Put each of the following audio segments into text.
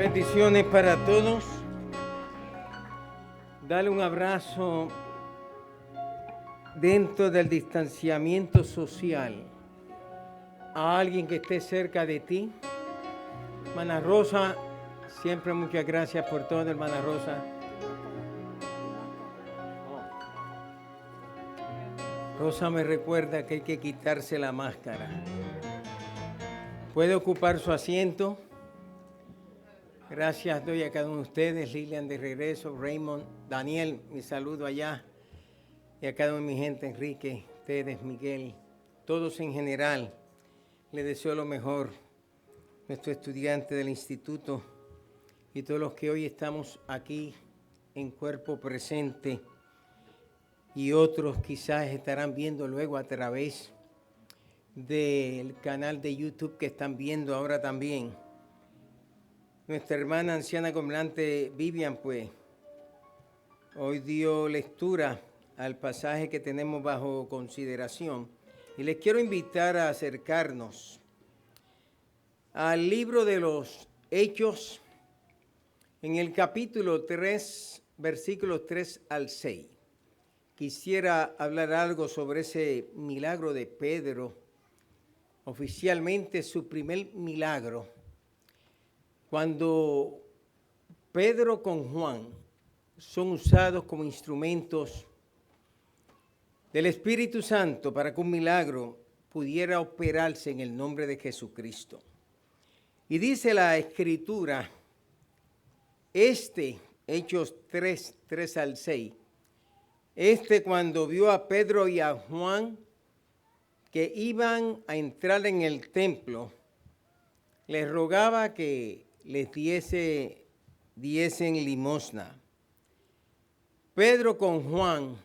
Bendiciones para todos. Dale un abrazo dentro del distanciamiento social a alguien que esté cerca de ti. Hermana Rosa, siempre muchas gracias por todo, hermana Rosa. Rosa me recuerda que hay que quitarse la máscara. ¿Puede ocupar su asiento? Gracias doy a cada uno de ustedes, Lilian de regreso, Raymond, Daniel, mi saludo allá, y a cada uno de mi gente, Enrique, ustedes, Miguel, todos en general, les deseo lo mejor, nuestros estudiantes del instituto y todos los que hoy estamos aquí en cuerpo presente y otros quizás estarán viendo luego a través del canal de YouTube que están viendo ahora también. Nuestra hermana anciana comandante Vivian, pues, hoy dio lectura al pasaje que tenemos bajo consideración. Y les quiero invitar a acercarnos al libro de los Hechos, en el capítulo 3, versículos 3 al 6. Quisiera hablar algo sobre ese milagro de Pedro, oficialmente su primer milagro. Cuando Pedro con Juan son usados como instrumentos del Espíritu Santo para que un milagro pudiera operarse en el nombre de Jesucristo. Y dice la Escritura, Hechos 3, 3 al 6, cuando vio a Pedro y a Juan que iban a entrar en el templo, les rogaba que les diesen limosna. Pedro con Juan,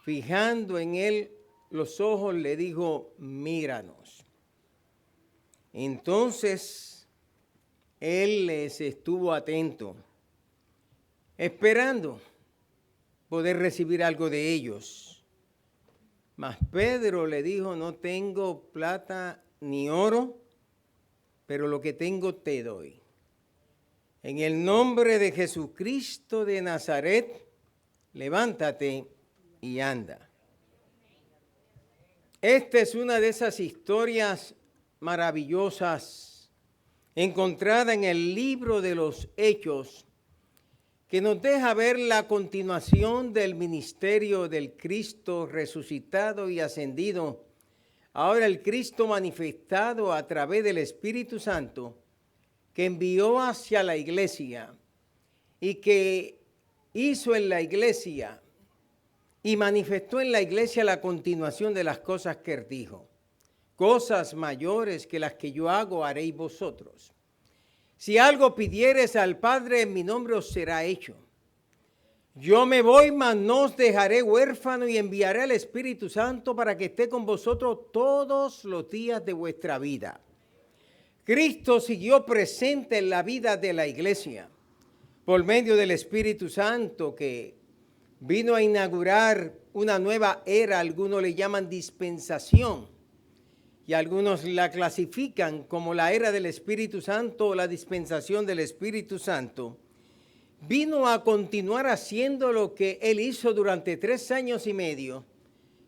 fijando en él los ojos, le dijo, míranos. Entonces, él les estuvo atento, esperando poder recibir algo de ellos. Mas Pedro le dijo, no tengo plata ni oro, pero lo que tengo te doy. En el nombre de Jesucristo de Nazaret, levántate y anda. Esta es una de esas historias maravillosas encontrada en el libro de los Hechos, que nos deja ver la continuación del ministerio del Cristo resucitado y ascendido. Ahora el Cristo manifestado a través del Espíritu Santo que envió hacia la iglesia y que hizo en la iglesia y manifestó en la iglesia la continuación de las cosas que él dijo. Cosas mayores que las que yo hago haréis vosotros. Si algo pidiereis al Padre en mi nombre os será hecho. Yo me voy, mas no os dejaré huérfano y enviaré al Espíritu Santo para que esté con vosotros todos los días de vuestra vida. Cristo siguió presente en la vida de la iglesia por medio del Espíritu Santo que vino a inaugurar una nueva era, algunos le llaman dispensación y algunos la clasifican como la era del Espíritu Santo o la dispensación del Espíritu Santo. Vino a continuar haciendo lo que él hizo durante 3 años y medio,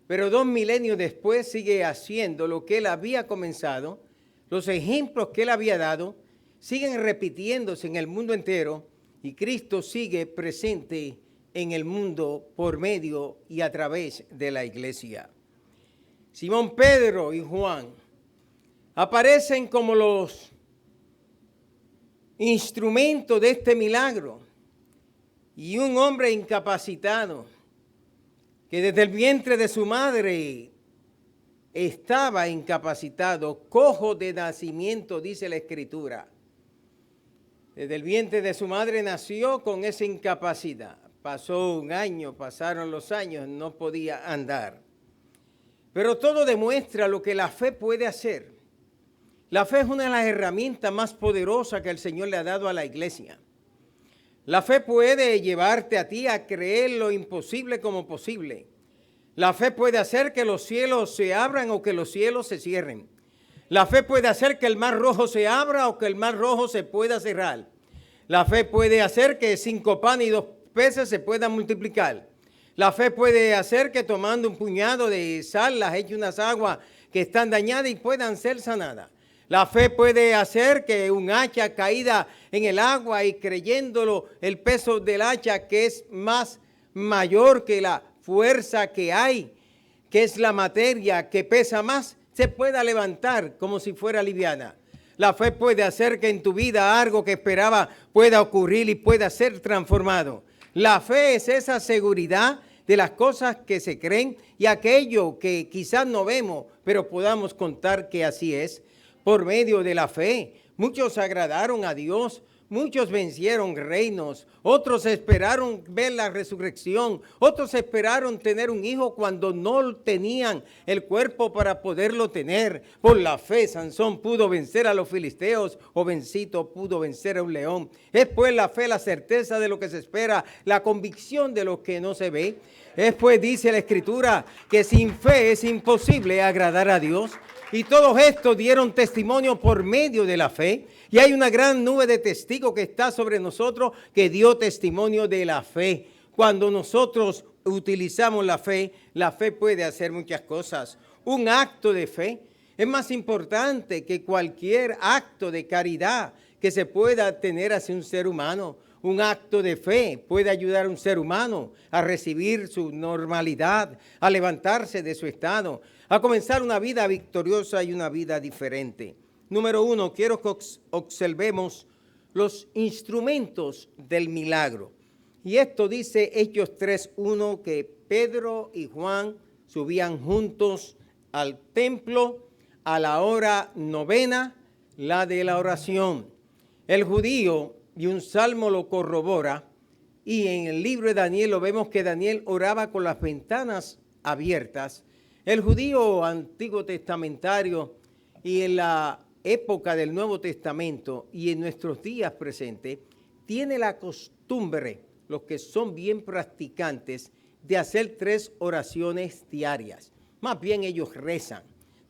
pero 2 milenios después sigue haciendo lo que él había comenzado. Los ejemplos que él había dado siguen repitiéndose en el mundo entero y Cristo sigue presente en el mundo por medio y a través de la iglesia. Simón Pedro y Juan aparecen como los instrumentos de este milagro. Y un hombre incapacitado, que desde el vientre de su madre estaba incapacitado, cojo de nacimiento, dice la Escritura. Desde el vientre de su madre nació con esa incapacidad. Pasó un año, pasaron los años, no podía andar. Pero todo demuestra lo que la fe puede hacer. La fe es una de las herramientas más poderosas que el Señor le ha dado a la iglesia. La fe puede llevarte a ti a creer lo imposible como posible. La fe puede hacer que los cielos se abran o que los cielos se cierren. La fe puede hacer que el mar rojo se abra o que el mar rojo se pueda cerrar. La fe puede hacer que 5 panes y 2 peces se puedan multiplicar. La fe puede hacer que tomando un puñado de sal las eche unas aguas que están dañadas y puedan ser sanadas. La fe puede hacer que un hacha caída en el agua y creyéndolo el peso del hacha que es más mayor que la fuerza que hay, que es la materia que pesa más, se pueda levantar como si fuera liviana. La fe puede hacer que en tu vida algo que esperaba pueda ocurrir y pueda ser transformado. La fe es esa seguridad de las cosas que se creen y aquello que quizás no vemos, pero podamos contar que así es. Por medio de la fe, muchos agradaron a Dios, muchos vencieron reinos, otros esperaron ver la resurrección, otros esperaron tener un hijo cuando no tenían el cuerpo para poderlo tener. Por la fe, Sansón pudo vencer a los filisteos, jovencito pudo vencer a un león. Es pues la fe la certeza de lo que se espera, la convicción de lo que no se ve. Es pues, dice la Escritura, que sin fe es imposible agradar a Dios. Y todos estos dieron testimonio por medio de la fe. Y hay una gran nube de testigos que está sobre nosotros que dio testimonio de la fe. Cuando nosotros utilizamos la fe puede hacer muchas cosas. Un acto de fe es más importante que cualquier acto de caridad que se pueda tener hacia un ser humano. Un acto de fe puede ayudar a un ser humano a recibir su normalidad, a levantarse de su estado, a comenzar una vida victoriosa y una vida diferente. Número 1, quiero que observemos los instrumentos del milagro. Y esto dice Hechos 3:1, que Pedro y Juan subían juntos al templo a la hora novena, la de la oración. El judío, y un salmo lo corrobora, y en el libro de Daniel lo vemos que Daniel oraba con las ventanas abiertas. El judío antiguo testamentario y en la época del Nuevo Testamento y en nuestros días presentes, tiene la costumbre, los que son bien practicantes, de hacer 3 oraciones diarias. Más bien ellos rezan.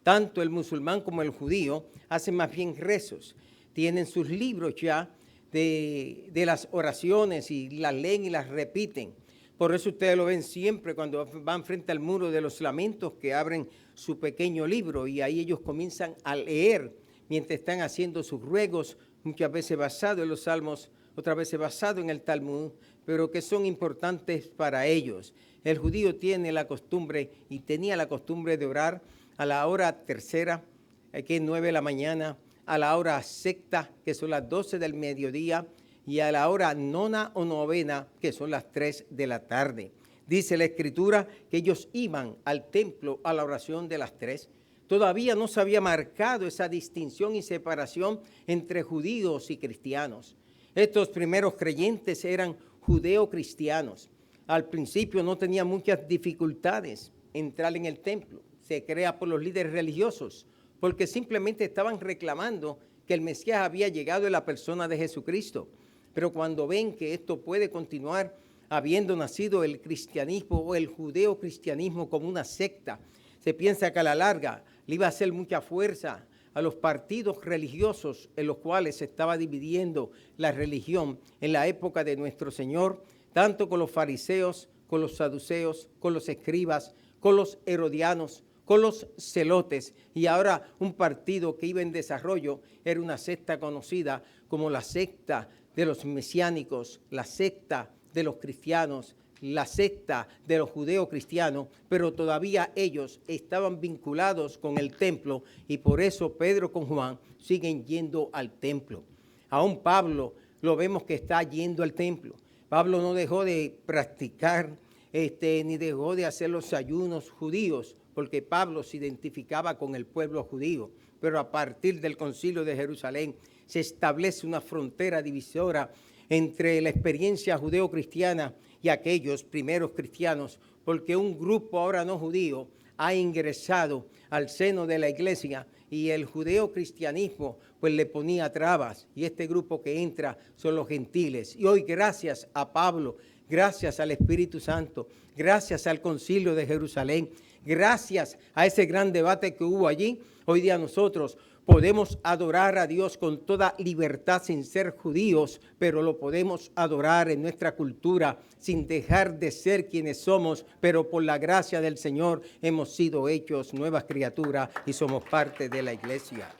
Tanto el musulmán como el judío hacen más bien rezos. Tienen sus libros ya de las oraciones y las leen y las repiten. Por eso ustedes lo ven siempre cuando van frente al muro de los lamentos, que abren su pequeño libro y ahí ellos comienzan a leer mientras están haciendo sus ruegos, muchas veces basado en los salmos, otras veces basado en el Talmud, pero que son importantes para ellos. El judío tiene la costumbre y tenía la costumbre de orar a la hora tercera, que es 9 de la mañana, a la hora sexta, que son las 12 del mediodía, y a la hora nona o novena, que son las 3 de la tarde. Dice la Escritura que ellos iban al templo a la oración de las 3. Todavía no se había marcado esa distinción y separación entre judíos y cristianos. Estos primeros creyentes eran judeo-cristianos. Al principio no tenían muchas dificultades entrar en el templo. Se crea por los líderes religiosos, porque simplemente estaban reclamando que el Mesías había llegado en la persona de Jesucristo. Pero cuando ven que esto puede continuar habiendo nacido el cristianismo o el judeo-cristianismo como una secta, se piensa que a la larga le iba a hacer mucha fuerza a los partidos religiosos en los cuales se estaba dividiendo la religión en la época de nuestro Señor, tanto con los fariseos, con los saduceos, con los escribas, con los herodianos, con los celotes, y ahora un partido que iba en desarrollo era una secta conocida como la secta de los mesiánicos, la secta de los cristianos, la secta de los judeocristianos, pero todavía ellos estaban vinculados con el templo y por eso Pedro con Juan siguen yendo al templo. Aún Pablo lo vemos que está yendo al templo. Pablo no dejó de practicar ni dejó de hacer los ayunos judíos, porque Pablo se identificaba con el pueblo judío, pero a partir del Concilio de Jerusalén se establece una frontera divisora entre la experiencia judeo-cristiana y aquellos primeros cristianos, porque un grupo ahora no judío ha ingresado al seno de la iglesia y el judeo-cristianismo pues le ponía trabas, y este grupo que entra son los gentiles. Y hoy, gracias a Pablo, gracias al Espíritu Santo, gracias al Concilio de Jerusalén, gracias a ese gran debate que hubo allí, hoy día nosotros Podemos adorar a Dios con toda libertad sin ser judíos, pero lo podemos adorar en nuestra cultura sin dejar de ser quienes somos, pero por la gracia del Señor hemos sido hechos nuevas criaturas y somos parte de la iglesia.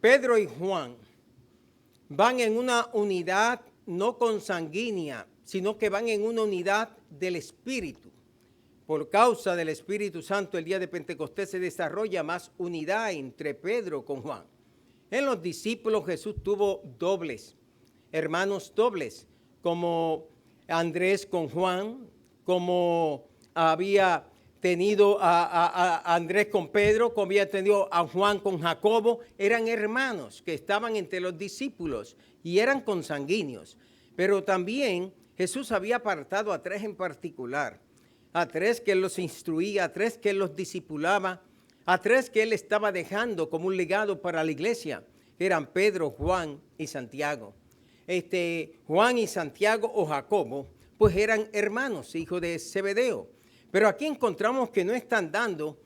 Pedro y Juan van en una unidad no consanguínea, sino que van en una unidad del Espíritu. Por causa del Espíritu Santo, el día de Pentecostés se desarrolla más unidad entre Pedro con Juan. En los discípulos Jesús tuvo dobles, hermanos dobles, como Andrés con Juan, como había tenido a Andrés con Pedro, como había tenido a Juan con Jacobo. Eran hermanos que estaban entre los discípulos y eran consanguíneos. Pero también Jesús había apartado a tres en particular. A tres que él los instruía, a tres que él los discipulaba, a tres que él estaba dejando como un legado para la iglesia. Eran Pedro, Juan y Santiago. Juan y Santiago o Jacobo, pues eran hermanos, hijos de Zebedeo. Pero aquí encontramos que no están dando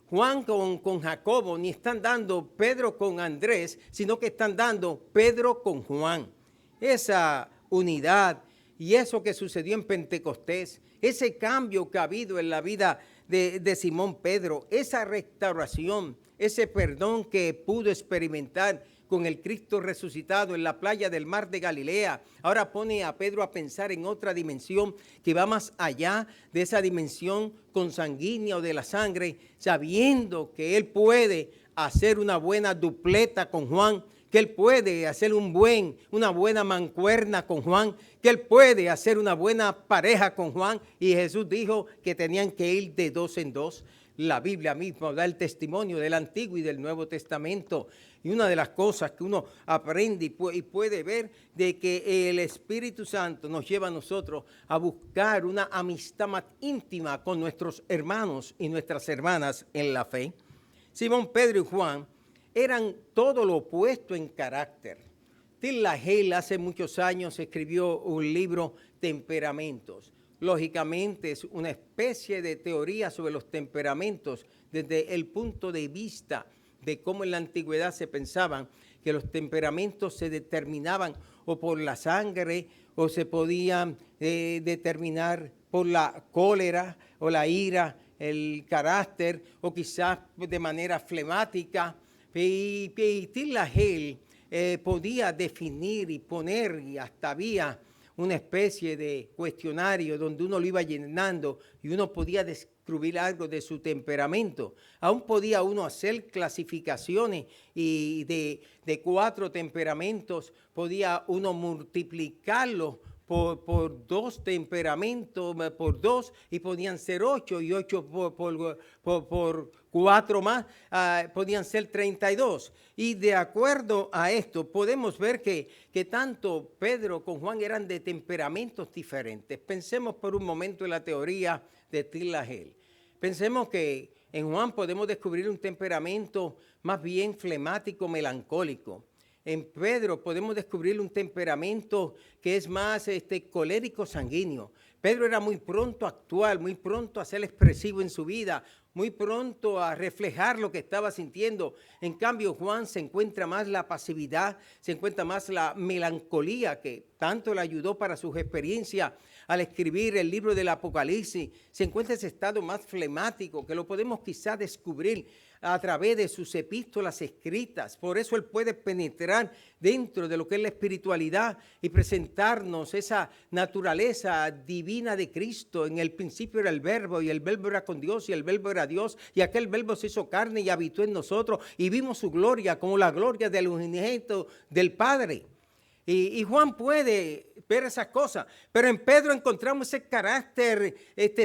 Juan con Jacobo, ni están dando Pedro con Andrés, sino que están dando Pedro con Juan. Esa unidad y eso que sucedió en Pentecostés, ese cambio que ha habido en la vida de Simón Pedro, esa restauración, ese perdón que pudo experimentar con el Cristo resucitado en la playa del mar de Galilea, ahora pone a Pedro a pensar en otra dimensión que va más allá de esa dimensión consanguínea o de la sangre, sabiendo que él puede hacer una buena dupleta con Juan, que él puede hacer una buena mancuerna con Juan, que él puede hacer una buena pareja con Juan. Y Jesús dijo que tenían que ir de dos en dos. La Biblia misma da el testimonio del Antiguo y del Nuevo Testamento. Y una de las cosas que uno aprende y puede ver de que el Espíritu Santo nos lleva a nosotros a buscar una amistad más íntima con nuestros hermanos y nuestras hermanas en la fe. Simón, Pedro y Juan eran todo lo opuesto en carácter. Tim LaHaye hace muchos años escribió un libro, Temperamentos. Lógicamente es una especie de teoría sobre los temperamentos desde el punto de vista de cómo en la antigüedad se pensaban que los temperamentos se determinaban o por la sangre o se podían determinar por la cólera o la ira, el carácter o quizás de manera flemática. Y Tim LaHaye podía definir y poner, y hasta había una especie de cuestionario donde uno lo iba llenando y uno podía descubrir algo de su temperamento. Aún podía uno hacer clasificaciones y de 4 temperamentos podía uno multiplicarlos por 2 temperamentos, por 2, y podían ser 8, y 8 por 4 más, podían ser 32. Y de acuerdo a esto, podemos ver que tanto Pedro con Juan eran de temperamentos diferentes. Pensemos por un momento en la teoría de Tim LaHaye. Pensemos que en Juan podemos descubrir un temperamento más bien flemático, melancólico. En Pedro podemos descubrir un temperamento que es más colérico, sanguíneo. Pedro era muy pronto a actuar, muy pronto a ser expresivo en su vida, muy pronto a reflejar lo que estaba sintiendo. En cambio, Juan se encuentra más la pasividad, se encuentra más la melancolía que tanto le ayudó para sus experiencias al escribir el libro del Apocalipsis. Se encuentra ese estado más flemático que lo podemos quizás descubrir a través de sus epístolas escritas. Por eso él puede penetrar dentro de lo que es la espiritualidad y presentarnos esa naturaleza divina de Cristo. En el principio era el Verbo, y el Verbo era con Dios, y el Verbo era Dios, y aquel Verbo se hizo carne y habitó en nosotros, y vimos su gloria como la gloria del unigénito del Padre. Y Juan puede ver esas cosas, pero en Pedro encontramos ese carácter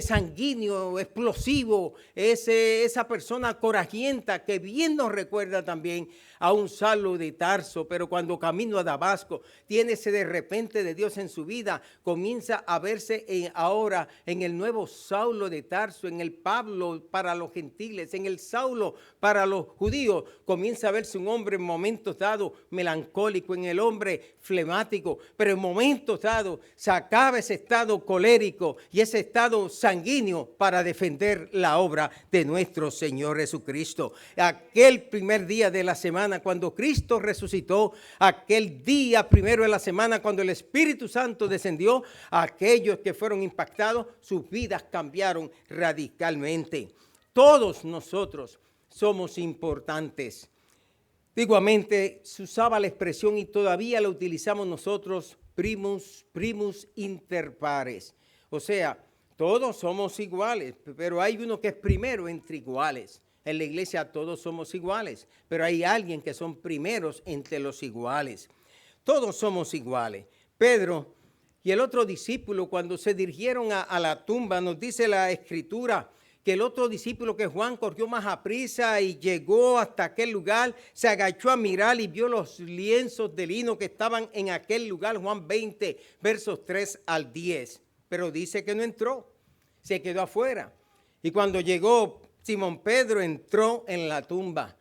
sanguíneo, explosivo, esa persona corajienta que bien nos recuerda también a un Saulo de Tarso, pero cuando camino a Damasco tiene ese de repente de Dios en su vida, comienza a verse ahora en el nuevo Saulo de Tarso, en el Pablo para los gentiles, en el Saulo para los judíos, comienza a verse un hombre en momentos dados melancólico, en el hombre flemático, pero en momentos dados sacaba ese estado colérico y ese estado sanguíneo para defender la obra de nuestro Señor Jesucristo. Aquel primer día de la semana cuando Cristo resucitó, aquel día primero de la semana cuando el Espíritu Santo descendió, aquellos que fueron impactados, sus vidas cambiaron radicalmente. Todos nosotros somos importantes. Antiguamente se usaba la expresión y todavía la utilizamos nosotros, primus inter pares. O sea, todos somos iguales, pero hay uno que es primero entre iguales. En la iglesia todos somos iguales, pero hay alguien que son primeros entre los iguales. Todos somos iguales. Pedro y el otro discípulo, cuando se dirigieron a la tumba, nos dice la Escritura que el otro discípulo, que Juan, corrió más aprisa y llegó hasta aquel lugar, se agachó a mirar y vio los lienzos de lino que estaban en aquel lugar. Juan 20, versos 3 al 10. Pero dice que no entró, se quedó afuera. Y cuando llegó Simón Pedro, entró en la tumba.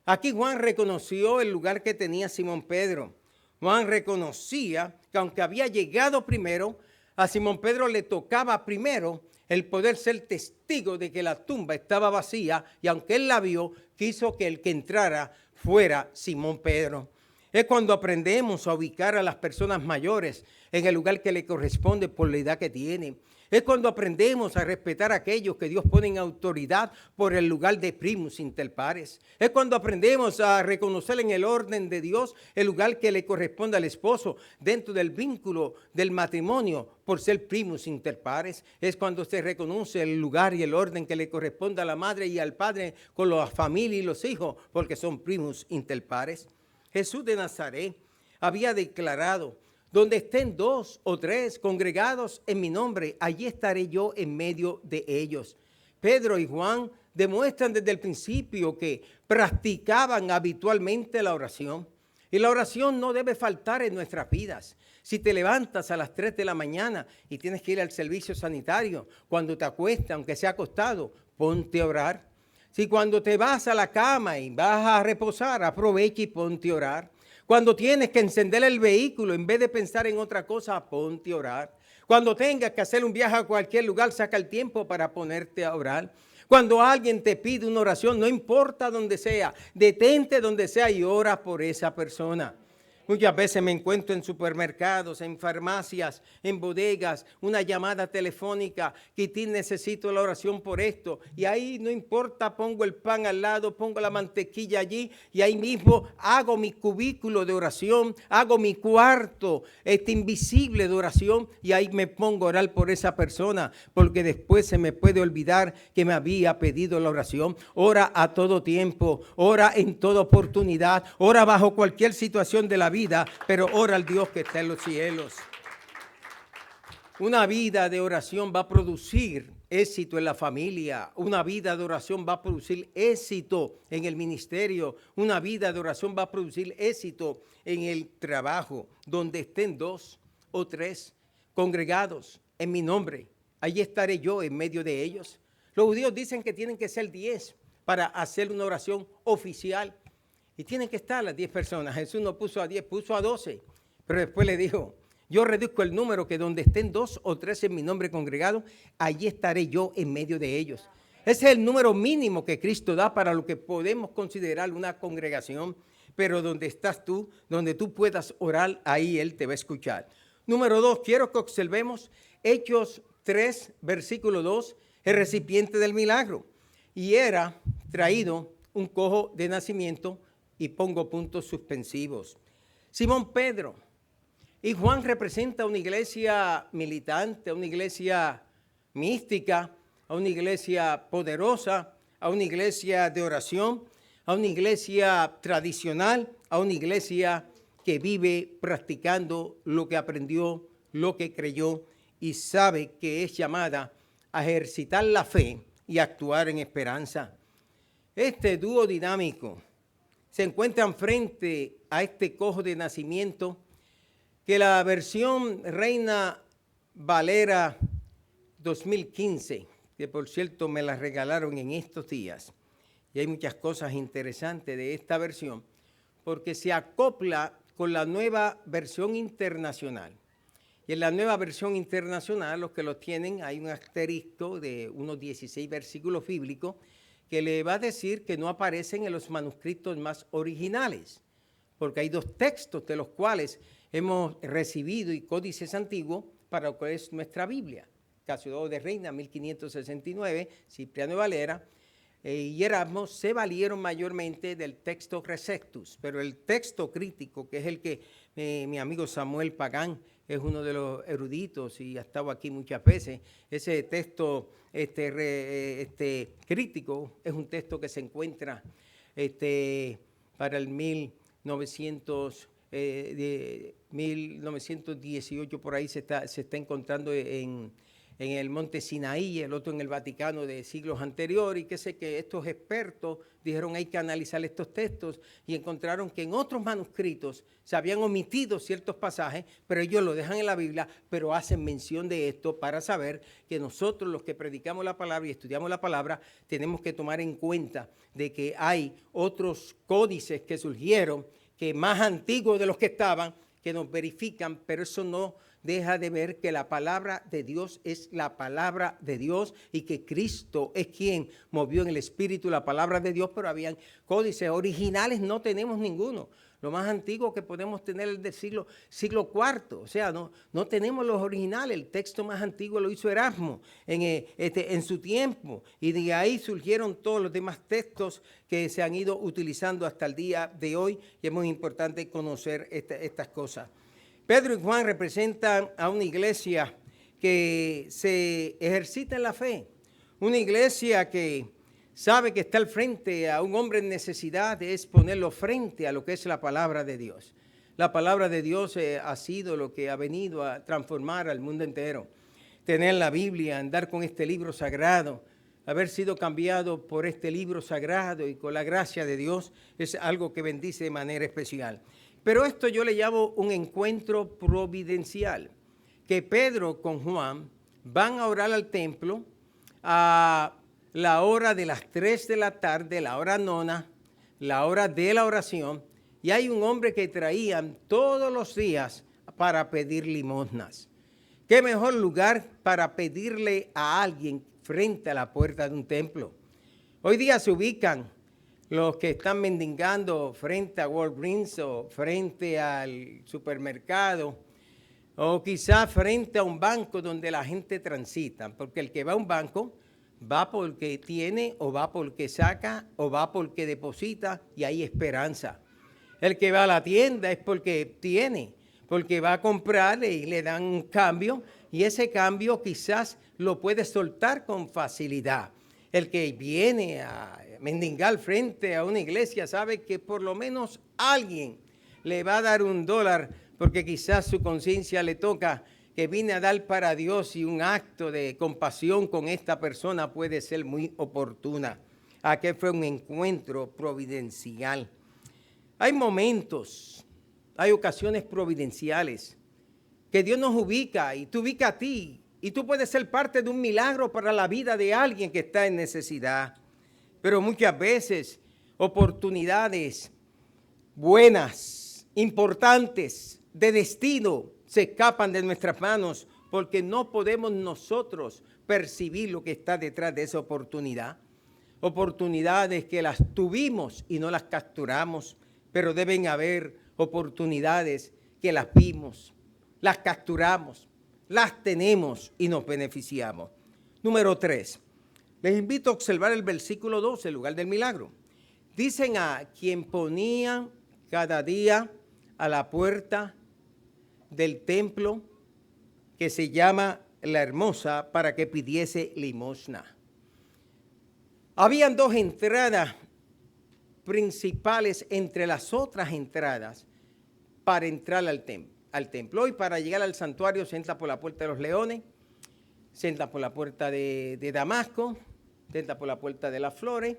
Aquí Juan reconoció el lugar que tenía Simón Pedro. Juan reconocía que aunque había llegado primero, a Simón Pedro le tocaba primero el poder ser testigo de que la tumba estaba vacía, y aunque él la vio, quiso que el que entrara fuera Simón Pedro. Es cuando aprendemos a ubicar a las personas mayores en el lugar que le corresponde por la edad que tienen. Es cuando aprendemos a respetar a aquellos que Dios pone en autoridad por el lugar de primus inter pares. Es cuando aprendemos a reconocer en el orden de Dios el lugar que le corresponde al esposo dentro del vínculo del matrimonio por ser primus inter pares. Es cuando se reconoce el lugar y el orden que le corresponde a la madre y al padre con la familia y los hijos porque son primus inter pares. Jesús de Nazaret había declarado: donde estén 2 o 3 congregados en mi nombre, allí estaré yo en medio de ellos. Pedro y Juan demuestran desde el principio que practicaban habitualmente la oración. Y la oración no debe faltar en nuestras vidas. Si te levantas a las 3 de la mañana y tienes que ir al servicio sanitario, cuando te acuestas, aunque sea acostado, ponte a orar. Si cuando te vas a la cama y vas a reposar, aprovecha y ponte a orar. Cuando tienes que encender el vehículo, en vez de pensar en otra cosa, ponte a orar. Cuando tengas que hacer un viaje a cualquier lugar, saca el tiempo para ponerte a orar. Cuando alguien te pide una oración, no importa dónde sea, detente donde sea y ora por esa persona. Muchas veces me encuentro en supermercados, en farmacias, en bodegas, una llamada telefónica, que necesito la oración por esto. Y ahí no importa, pongo el pan al lado, pongo la mantequilla allí y ahí mismo hago mi cubículo de oración, hago mi cuarto invisible de oración y ahí me pongo a orar por esa persona, porque después se me puede olvidar que me había pedido la oración. Ora a todo tiempo, ora en toda oportunidad, ora bajo cualquier situación de la vida, pero ora al Dios que está en los cielos. Una vida de oración va a producir éxito en la familia. Una vida de oración va a producir éxito en el ministerio. Una vida de oración va a producir éxito en el trabajo. Donde estén 2 o 3 congregados en mi nombre, allí estaré yo en medio de ellos. Los judíos dicen que tienen que ser 10 para hacer una oración oficial. Y tienen que estar las 10 personas. Jesús no puso a 10, puso a 12. Pero después le dijo: yo reduzco el número, que donde estén 2 o 3 en mi nombre congregado, allí estaré yo en medio de ellos. Ese es el número mínimo que Cristo da para lo que podemos considerar una congregación. Pero donde estás tú, donde tú puedas orar, ahí Él te va a escuchar. Número 2, quiero que observemos Hechos 3, versículo 2, el recipiente del milagro. Y era traído un cojo de nacimiento, y pongo puntos suspensivos. Simón Pedro y Juan representan a una iglesia militante, a una iglesia mística, a una iglesia poderosa, a una iglesia de oración, a una iglesia tradicional, a una iglesia que vive practicando lo que aprendió, lo que creyó y sabe que es llamada a ejercitar la fe y actuar en esperanza. Este dúo dinámico se encuentran frente a este cojo de nacimiento que la versión Reina Valera 2015, que por cierto me la regalaron en estos días, y hay muchas cosas interesantes de esta versión, porque se acopla con la nueva versión internacional. Y en la nueva versión internacional, los que lo tienen, hay un asterisco de unos 16 versículos bíblicos que le va a decir que no aparecen en los manuscritos más originales, porque hay 2 textos de los cuales hemos recibido y códices antiguos para lo que es nuestra Biblia. Caso de Reina, 1569, Cipriano de Valera y Erasmo se valieron mayormente del texto Receptus, pero el texto crítico, que es el que mi amigo Samuel Pagán es uno de los eruditos y ha estado aquí muchas veces, ese texto crítico es un texto que se encuentra para el 1918, por ahí se está encontrando en el monte Sinaí, el otro en el Vaticano de siglos anteriores, y que sé que estos expertos dijeron hay que analizar estos textos y encontraron que en otros manuscritos se habían omitido ciertos pasajes, pero ellos lo dejan en la Biblia, pero hacen mención de esto para saber que nosotros los que predicamos la palabra y estudiamos la palabra tenemos que tomar en cuenta de que hay otros códices que surgieron, que más antiguos de los que estaban, que nos verifican, pero eso no deja de ver que la palabra de Dios es la palabra de Dios y que Cristo es quien movió en el Espíritu la palabra de Dios, pero habían códices originales, no tenemos ninguno. Lo más antiguo que podemos tener es del siglo IV, o sea, no tenemos los originales. El texto más antiguo lo hizo Erasmo en su tiempo, y de ahí surgieron todos los demás textos que se han ido utilizando hasta el día de hoy, y es muy importante conocer estas cosas. Pedro y Juan representan a una iglesia que se ejercita en la fe, una iglesia que sabe que está al frente a un hombre en necesidad, es ponerlo frente a lo que es la palabra de Dios. La palabra de Dios ha sido lo que ha venido a transformar al mundo entero. Tener la Biblia, andar con este libro sagrado, haber sido cambiado por este libro sagrado y con la gracia de Dios es algo que bendice de manera especial. Pero esto yo le llamo un encuentro providencial, que Pedro con Juan van a orar al templo a la hora de las 3 de la tarde, la hora nona, la hora de la oración, y hay un hombre que traían todos los días para pedir limosnas. ¿Qué mejor lugar para pedirle a alguien frente a la puerta de un templo? Hoy día se ubican los que están mendigando frente a Walgreens o frente al supermercado o quizás frente a un banco donde la gente transita, porque el que va a un banco va porque tiene o va porque saca o va porque deposita y hay esperanza. El que va a la tienda es porque tiene, porque va a comprarle y le dan un cambio y ese cambio quizás lo puede soltar con facilidad. El que viene a mendigar frente a una iglesia sabe que por lo menos alguien le va a dar $1 porque quizás su conciencia le toca que vine a dar para Dios y un acto de compasión con esta persona puede ser muy oportuna. Aquí fue un encuentro providencial. Hay momentos, hay ocasiones providenciales que Dios nos ubica y te ubica a ti y tú puedes ser parte de un milagro para la vida de alguien que está en necesidad. Pero muchas veces oportunidades buenas, importantes, de destino, se escapan de nuestras manos porque no podemos nosotros percibir lo que está detrás de esa oportunidad. Oportunidades que las tuvimos y no las capturamos, pero deben haber oportunidades que las vimos, las capturamos, las tenemos y nos beneficiamos. Número 3. Les invito a observar el versículo 12, el lugar del milagro. Dicen a quien ponía cada día a la puerta del templo que se llama La Hermosa para que pidiese limosna. Habían 2 entradas principales entre las otras entradas para entrar al templo. Hoy para llegar al santuario se entra por la puerta de los leones, se entra por la puerta de Damasco, se entra por la puerta de las flores,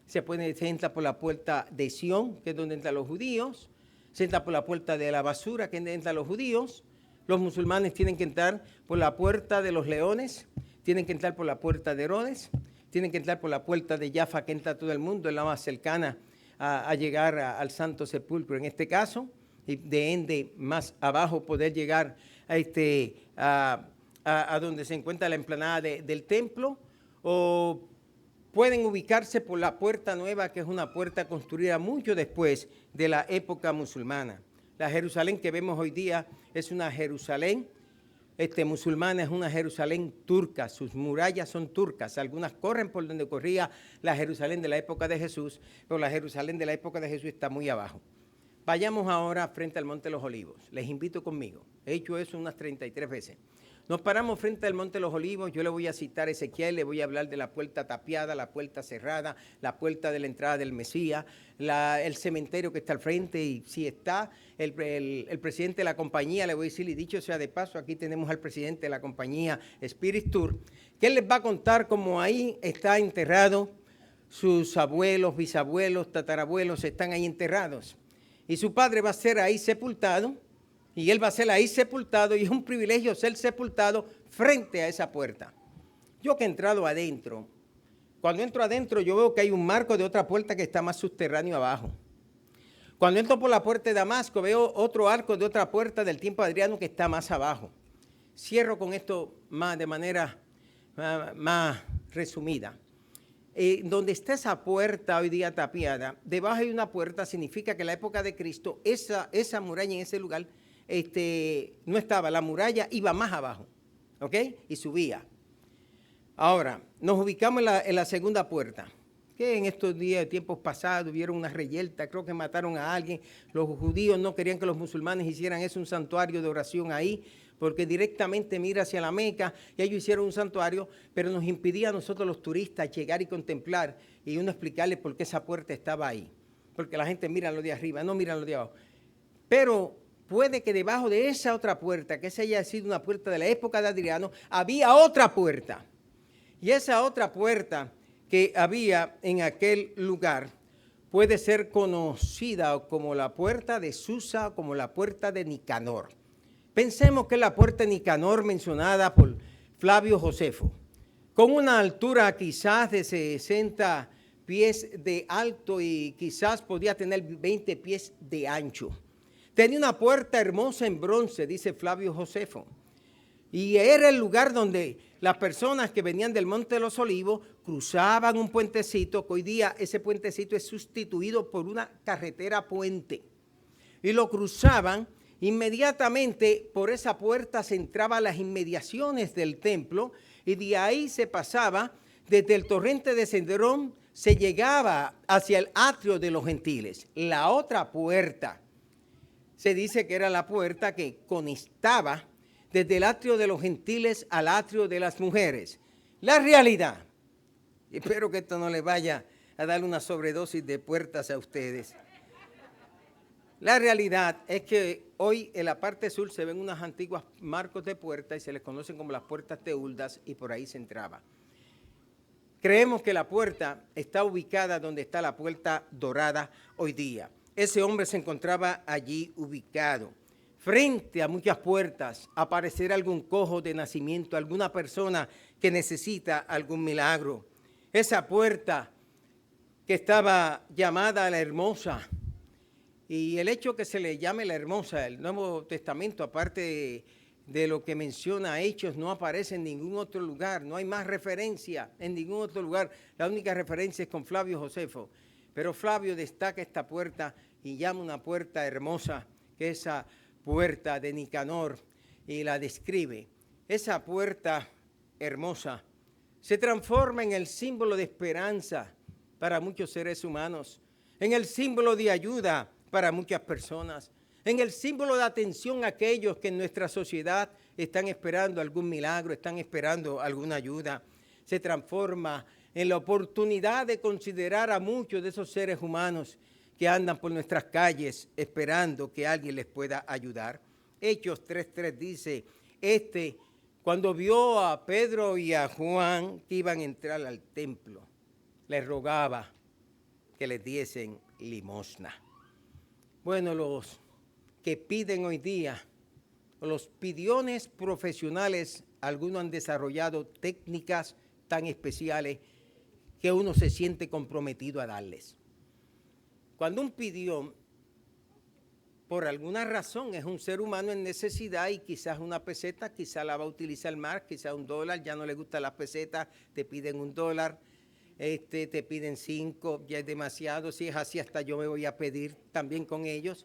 se entra por la puerta de Sión, que es donde entran los judíos, se entra por la puerta de la basura, que es donde entran los judíos. Los musulmanes tienen que entrar por la puerta de los leones, tienen que entrar por la puerta de Herodes, tienen que entrar por la puerta de Jaffa, que entra todo el mundo, es la más cercana a llegar al Santo Sepulcro en este caso, y de ende más abajo poder llegar a donde se encuentra la explanada del templo, o pueden ubicarse por la puerta nueva, que es una puerta construida mucho después de la época musulmana. La Jerusalén que vemos hoy día es una Jerusalén musulmana, es una Jerusalén turca, sus murallas son turcas, algunas corren por donde corría la Jerusalén de la época de Jesús, pero la Jerusalén de la época de Jesús está muy abajo. Vayamos ahora frente al Monte de los Olivos, les invito conmigo, he hecho eso unas 33 veces. Nos paramos frente al Monte de los Olivos, yo le voy a citar a Ezequiel, le voy a hablar de la puerta tapiada, la puerta cerrada, la puerta de la entrada del Mesías, el cementerio que está al frente, y si está el presidente de la compañía, le voy a decir, y dicho sea de paso, aquí tenemos al presidente de la compañía Spirit Tour, que él les va a contar cómo ahí está enterrado, sus abuelos, bisabuelos, tatarabuelos están ahí enterrados, y su padre va a ser ahí sepultado, y él va a ser ahí sepultado, y es un privilegio ser sepultado frente a esa puerta. Yo que he entrado adentro, cuando entro adentro yo veo que hay un marco de otra puerta que está más subterráneo abajo. Cuando entro por la puerta de Damasco veo otro arco de otra puerta del tiempo de Adriano que está más abajo. Cierro con esto de manera más resumida. Donde está esa puerta hoy día tapiada, debajo hay una puerta, significa que en la época de Cristo esa muralla en ese lugar no estaba, la muralla iba más abajo, ¿ok? Y subía. Ahora, nos ubicamos en la segunda puerta, que en estos días, tiempos pasados, hubieron una reyerta, creo que mataron a alguien. Los judíos no querían que los musulmanes hicieran eso, un santuario de oración ahí, porque directamente mira hacia la Meca, y ellos hicieron un santuario, pero nos impedía a nosotros los turistas llegar y contemplar, y uno explicarles por qué esa puerta estaba ahí. Porque la gente mira lo de arriba, no mira lo de abajo. Pero puede que debajo de esa otra puerta, que esa haya sido una puerta de la época de Adriano, había otra puerta. Y esa otra puerta que había en aquel lugar puede ser conocida como la puerta de Susa o como la puerta de Nicanor. Pensemos que es la puerta de Nicanor mencionada por Flavio Josefo, con una altura quizás de 60 pies de alto y quizás podía tener 20 pies de ancho. Tenía una puerta hermosa en bronce, dice Flavio Josefo. Y era el lugar donde las personas que venían del Monte de los Olivos cruzaban un puentecito, que hoy día ese puentecito es sustituido por una carretera puente. Y lo cruzaban, inmediatamente por esa puerta se entraba a las inmediaciones del templo, y de ahí se pasaba, desde el torrente de Cedrón, se llegaba hacia el atrio de los gentiles. La otra puerta, se dice que era la puerta que conectaba desde el atrio de los gentiles al atrio de las mujeres. La realidad, espero que esto no les vaya a dar una sobredosis de puertas a ustedes. La realidad es que hoy en la parte sur se ven unas antiguas marcos de puerta y se les conocen como las puertas teuldas, y por ahí se entraba. Creemos que la puerta está ubicada donde está la puerta dorada hoy día. Ese hombre se encontraba allí ubicado. Frente a muchas puertas aparecerá algún cojo de nacimiento, alguna persona que necesita algún milagro. Esa puerta que estaba llamada la Hermosa, y el hecho que se le llame la Hermosa, el Nuevo Testamento, aparte de lo que menciona Hechos, no aparece en ningún otro lugar, no hay más referencia en ningún otro lugar. La única referencia es con Flavio Josefo. Pero Flavio destaca esta puerta y llama una puerta hermosa, que es esa puerta de Nicanor, y la describe. Esa puerta hermosa se transforma en el símbolo de esperanza para muchos seres humanos, en el símbolo de ayuda para muchas personas, en el símbolo de atención a aquellos que en nuestra sociedad están esperando algún milagro, están esperando alguna ayuda. Se transforma en la oportunidad de considerar a muchos de esos seres humanos que andan por nuestras calles esperando que alguien les pueda ayudar. Hechos 3:3 dice, cuando vio a Pedro y a Juan que iban a entrar al templo, les rogaba que les diesen limosna. Bueno, los que piden hoy día, los pidiones profesionales, algunos han desarrollado técnicas tan especiales que uno se siente comprometido a darles. Cuando un pidión por alguna razón es un ser humano en necesidad y quizás una peseta, quizás la va a utilizar más, quizás $1, ya no le gustan las pesetas, te piden $1, te piden 5, ya es demasiado, si es así hasta yo me voy a pedir también con ellos.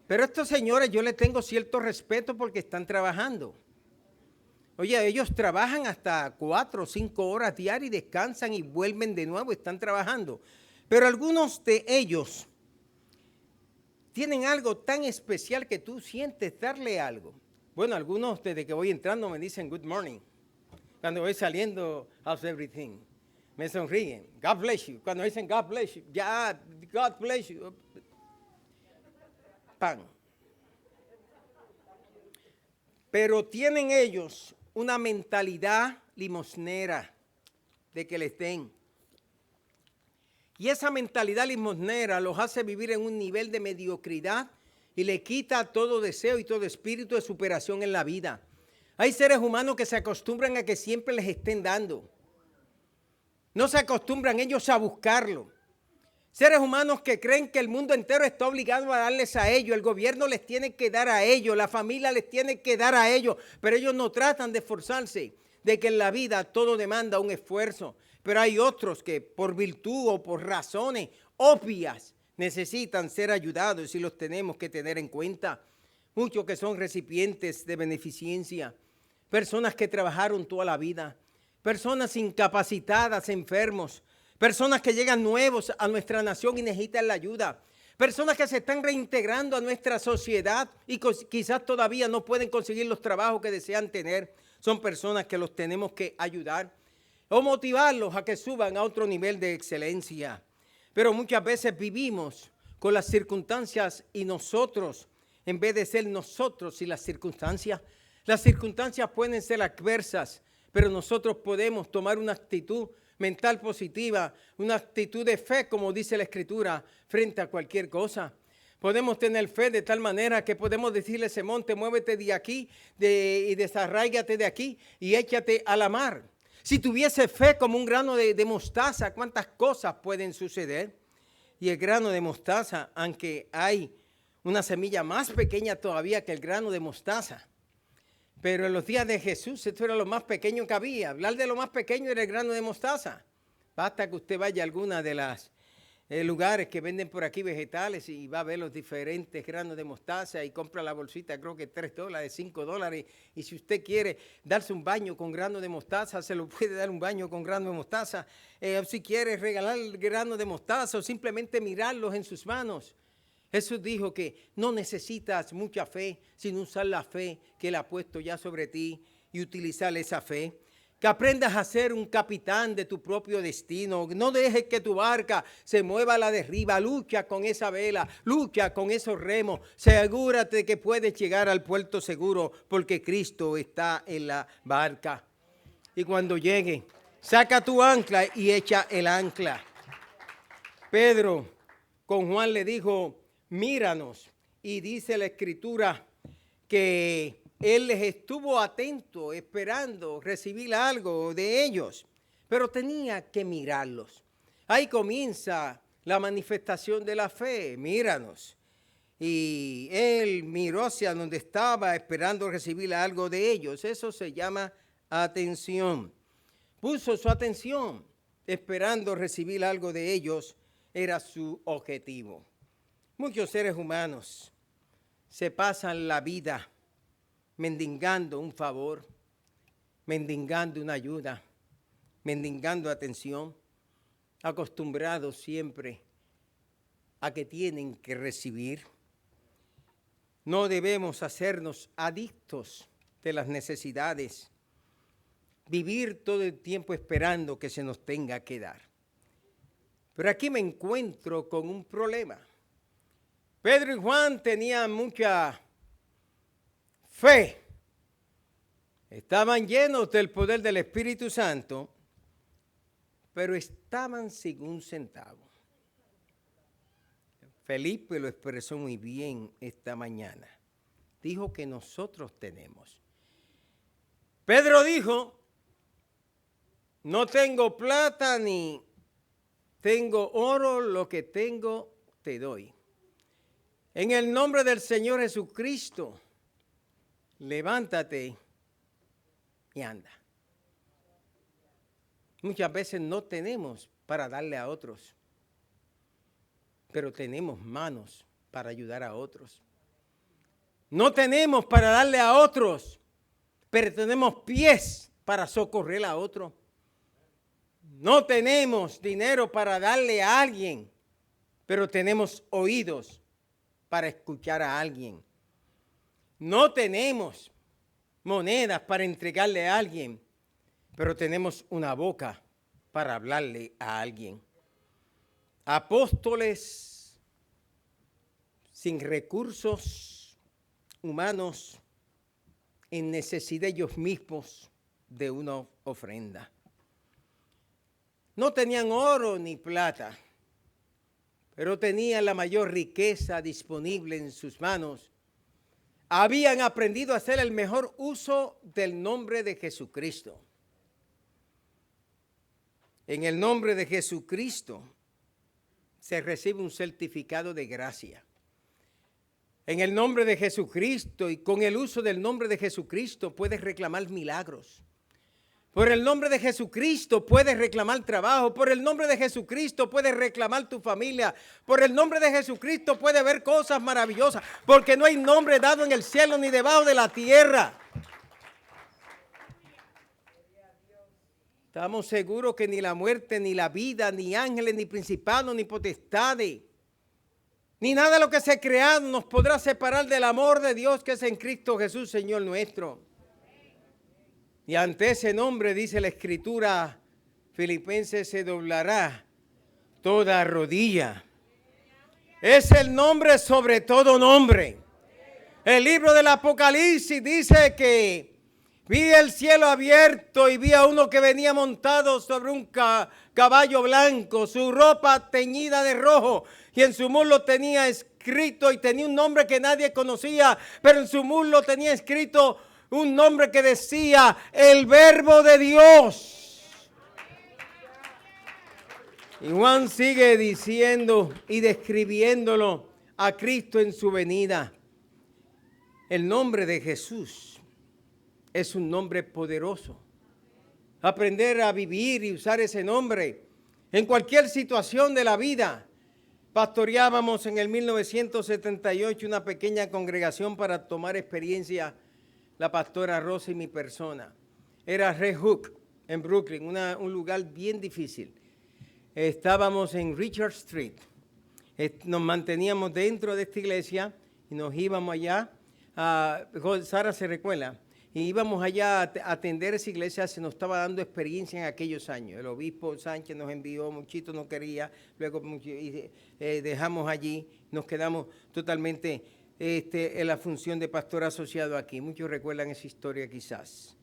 Pero estos señores yo les tengo cierto respeto porque están trabajando. Oye, ellos trabajan hasta 4 o 5 horas diarias y descansan y vuelven de nuevo, están trabajando. Pero algunos de ellos tienen algo tan especial que tú sientes darle algo. Bueno, algunos desde que voy entrando me dicen good morning. Cuando voy saliendo, how's everything? Me sonríen. God bless you. Cuando dicen God bless you, ya, God bless you. Pan. Pero tienen ellos una mentalidad limosnera de que les den. Y esa mentalidad limosnera los hace vivir en un nivel de mediocridad y le quita todo deseo y todo espíritu de superación en la vida. Hay seres humanos que se acostumbran a que siempre les estén dando. No se acostumbran ellos a buscarlo. Seres humanos que creen que el mundo entero está obligado a darles a ellos. El gobierno les tiene que dar a ellos. La familia les tiene que dar a ellos. Pero ellos no tratan de esforzarse. De que en la vida todo demanda un esfuerzo. Pero hay otros que por virtud o por razones obvias necesitan ser ayudados y los tenemos que tener en cuenta. Muchos que son recipientes de beneficencia. Personas que trabajaron toda la vida. Personas incapacitadas, enfermos. Personas que llegan nuevos a nuestra nación y necesitan la ayuda. Personas que se están reintegrando a nuestra sociedad y quizás todavía no pueden conseguir los trabajos que desean tener. Son personas que los tenemos que ayudar o motivarlos a que suban a otro nivel de excelencia. Pero muchas veces vivimos con las circunstancias y nosotros, en vez de ser nosotros y las circunstancias pueden ser adversas, pero nosotros podemos tomar una actitud mental positiva, una actitud de fe, como dice la Escritura, frente a cualquier cosa. Podemos tener fe de tal manera que podemos decirle a ese monte, muévete de aquí y desarráigate de aquí y échate a la mar. Si tuviese fe como un grano de mostaza, ¿cuántas cosas pueden suceder? Y el grano de mostaza, aunque hay una semilla más pequeña todavía que el grano de mostaza, pero en los días de Jesús esto era lo más pequeño que había. Hablar de lo más pequeño era el grano de mostaza. Basta que usted vaya a alguna de las lugares que venden por aquí vegetales y va a ver los diferentes granos de mostaza y compra la bolsita, creo que $3, $5. Y si usted quiere darse un baño con grano de mostaza, se lo puede dar un baño con grano de mostaza. O si quiere regalar el grano de mostaza o simplemente mirarlos en sus manos. Jesús dijo que no necesitas mucha fe, sino usar la fe que Él ha puesto ya sobre ti y utilizar esa fe. Que aprendas a ser un capitán de tu propio destino. No dejes que tu barca se mueva a la deriva. Lucha con esa vela, lucha con esos remos. Asegúrate de que puedes llegar al puerto seguro porque Cristo está en la barca. Y cuando llegue, saca tu ancla y echa el ancla. Pedro con Juan le dijo, míranos, y dice la Escritura que él les estuvo atento, esperando recibir algo de ellos, pero tenía que mirarlos. Ahí comienza la manifestación de la fe, míranos. Y él miró hacia donde estaba, esperando recibir algo de ellos. Eso se llama atención. Puso su atención, esperando recibir algo de ellos, era su objetivo. Muchos seres humanos se pasan la vida mendigando un favor, mendigando una ayuda, mendigando atención, acostumbrados siempre a que tienen que recibir. No debemos hacernos adictos de las necesidades, vivir todo el tiempo esperando que se nos tenga que dar. Pero aquí me encuentro con un problema. Pedro y Juan tenían mucha fe. Estaban llenos del poder del Espíritu Santo, pero estaban sin un centavo. Felipe lo expresó muy bien esta mañana. Dijo que nosotros tenemos. Pedro dijo, no tengo plata ni tengo oro, lo que tengo te doy. En el nombre del Señor Jesucristo, levántate y anda. Muchas veces no tenemos para darle a otros, pero tenemos manos para ayudar a otros. No tenemos para darle a otros, pero tenemos pies para socorrer a otro. No tenemos dinero para darle a alguien, pero tenemos oídos para escuchar a alguien. No tenemos monedas para entregarle a alguien, pero tenemos una boca para hablarle a alguien. Apóstoles sin recursos humanos, en necesidad ellos mismos de una ofrenda. No tenían oro ni plata, pero tenían la mayor riqueza disponible en sus manos. Habían aprendido a hacer el mejor uso del nombre de Jesucristo. En el nombre de Jesucristo se recibe un certificado de gracia. En el nombre de Jesucristo y con el uso del nombre de Jesucristo puedes reclamar milagros. Por el nombre de Jesucristo puedes reclamar trabajo. Por el nombre de Jesucristo puedes reclamar tu familia. Por el nombre de Jesucristo puedes ver cosas maravillosas. Porque no hay nombre dado en el cielo ni debajo de la tierra. Estamos seguros que ni la muerte, ni la vida, ni ángeles, ni principados, ni potestades, ni nada de lo que se ha creado nos podrá separar del amor de Dios que es en Cristo Jesús, Señor nuestro. Y ante ese nombre, dice la Escritura, Filipenses, se doblará toda rodilla. Es el nombre sobre todo nombre. El libro del Apocalipsis dice que vi el cielo abierto y vi a uno que venía montado sobre un caballo blanco, su ropa teñida de rojo, y en su muslo tenía escrito, y tenía un nombre que nadie conocía, pero en su muslo tenía escrito un nombre que decía, el Verbo de Dios. Y Juan sigue diciendo y describiéndolo a Cristo en su venida. El nombre de Jesús es un nombre poderoso. Aprender a vivir y usar ese nombre en cualquier situación de la vida. Pastoreábamos en el 1978 una pequeña congregación para tomar experiencia, la pastora Rosa y mi persona. Era Red Hook en Brooklyn, un lugar bien difícil. Estábamos en Richard Street. Nos manteníamos dentro de esta iglesia y nos íbamos allá. Sara se recuerda. Y íbamos allá a atender esa iglesia, se nos estaba dando experiencia en aquellos años. El obispo Sánchez nos envió, Muchito no quería, luego dejamos allí, nos quedamos totalmente en la función de pastor asociado aquí. Muchos recuerdan esa historia quizás.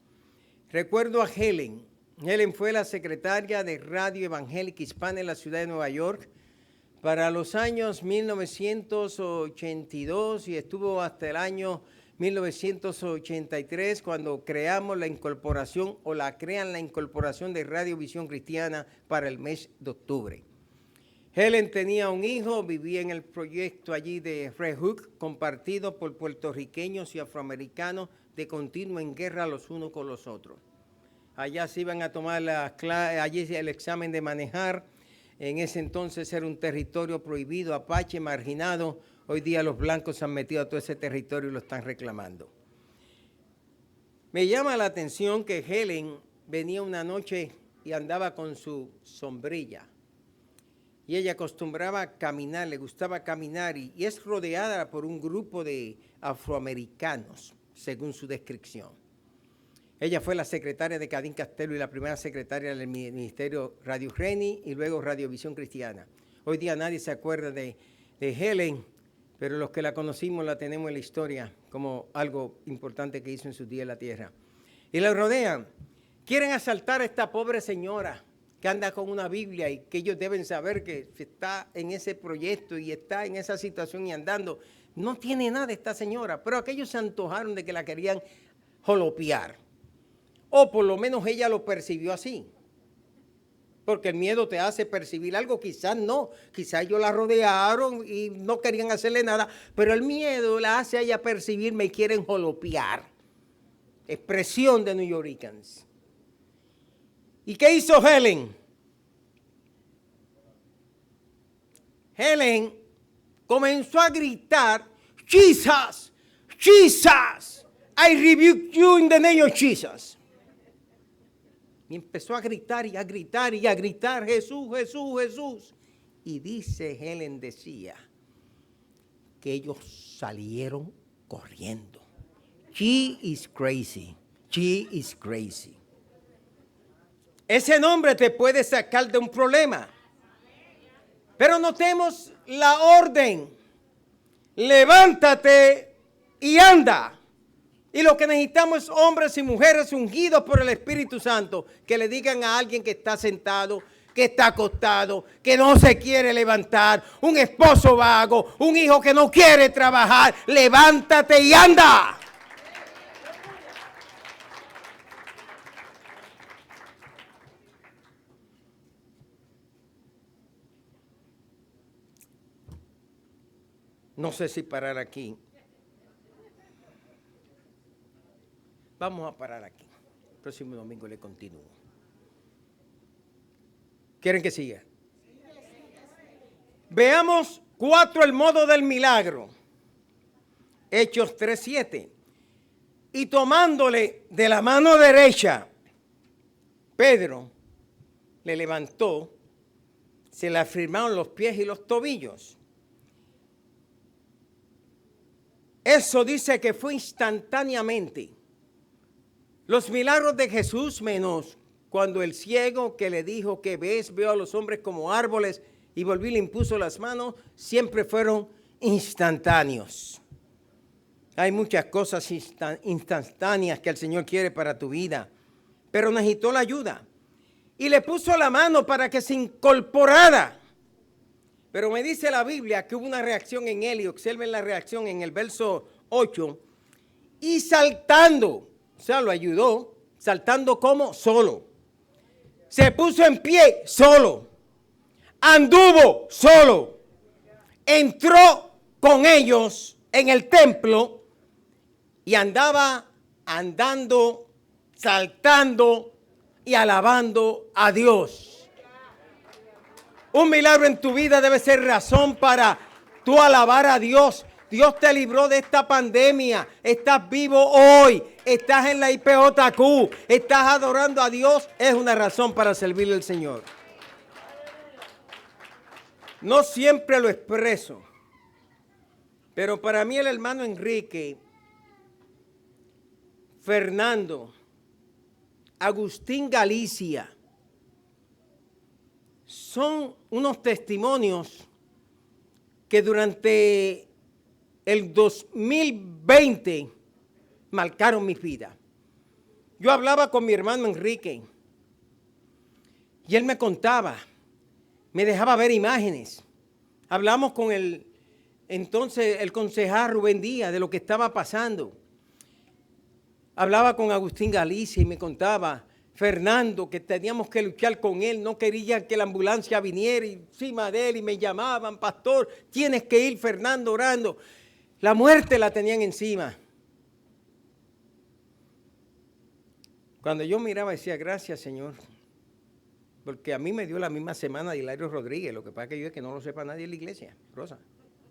Recuerdo a Helen. Helen fue la secretaria de Radio Evangélica Hispana en la ciudad de Nueva York para los años 1982 y estuvo hasta el año 1983, cuando creamos la incorporación o crean la incorporación de Radio Visión Cristiana para el mes de octubre. Helen tenía un hijo, vivía en el proyecto allí de Red Hook, compartido por puertorriqueños y afroamericanos de continuo en guerra los unos con los otros. Allá se iban a tomar allí el examen de manejar. En ese entonces era un territorio prohibido, apache, marginado. Hoy día los blancos se han metido a todo ese territorio y lo están reclamando. Me llama la atención que Helen venía una noche y andaba con su sombrilla. Y ella acostumbraba a caminar, le gustaba caminar y es rodeada por un grupo de afroamericanos, según su descripción. Ella fue la secretaria de Cadín Castelo y la primera secretaria del ministerio Radio Reni y luego Radio Visión Cristiana. Hoy día nadie se acuerda de Helen, pero los que la conocimos la tenemos en la historia como algo importante que hizo en su día en la tierra. Y la rodean. Quieren asaltar a esta pobre señora que anda con una Biblia y que ellos deben saber que está en ese proyecto y está en esa situación y andando. No tiene nada esta señora, pero aquellos se antojaron de que la querían jolopear. O por lo menos ella lo percibió así. porque el miedo te hace percibir algo, quizás no, quizás ellos la rodearon y no querían hacerle nada, pero el miedo la hace a ella percibirme y quieren jolopear. Expresión de New Yorkers. ¿Y qué hizo Helen? Helen comenzó a gritar, Jesus, Jesus, I rebuke you in the name of Jesus. Y empezó a gritar y a gritar y a gritar, Jesús, Jesús, Jesús. Y dice, Helen decía, que ellos salieron corriendo. She is crazy, she is crazy. Ese nombre te puede sacar de un problema. Pero notemos la orden. Levántate y anda. Y lo que necesitamos es hombres y mujeres ungidos por el Espíritu Santo que le digan a alguien que está sentado, que está acostado, que no se quiere levantar, un esposo vago, un hijo que no quiere trabajar, levántate y anda. No sé si parar aquí. Vamos a parar aquí. El próximo domingo le continúo. ¿Quieren que siga? Veamos 4 el modo del milagro. Hechos 3:7. Y tomándole de la mano derecha, Pedro le levantó, se le afirmaron los pies y los tobillos. Eso dice que fue instantáneamente. Los milagros de Jesús, menos cuando el ciego que le dijo que veo a los hombres como árboles y volví y le impuso las manos, siempre fueron instantáneos. Hay muchas cosas instantáneas que el Señor quiere para tu vida, pero necesitó la ayuda. Y le puso la mano para que se incorporara. Pero me dice la Biblia que hubo una reacción en él, y observen la reacción en el verso 8, y saltando, o sea, lo ayudó, saltando como solo. Se puso en pie solo. Anduvo solo. Entró con ellos en el templo y andaba andando, saltando y alabando a Dios. Un milagro en tu vida debe ser razón para tú alabar a Dios. Dios te libró de esta pandemia. Estás vivo hoy. Estás en la IPJQ. Estás adorando a Dios. Es una razón para servirle al Señor. No siempre lo expreso. Pero para mí el hermano Enrique, Fernando, Agustín Galicia, son unos testimonios que durante el 2020 marcaron mi vida. Yo hablaba con mi hermano Enrique y él me contaba, me dejaba ver imágenes. Hablamos con el concejal Rubén Díaz de lo que estaba pasando. Hablaba con Agustín Galicia y me contaba, Fernando, que teníamos que luchar con él, no querían que la ambulancia viniera encima de él y me llamaban, pastor, tienes que ir, Fernando, orando. La muerte la tenían encima. Cuando yo miraba decía, gracias Señor, porque a mí me dio la misma semana de Hilario Rodríguez, lo que pasa que yo es que no lo sepa nadie en la iglesia, Rosa.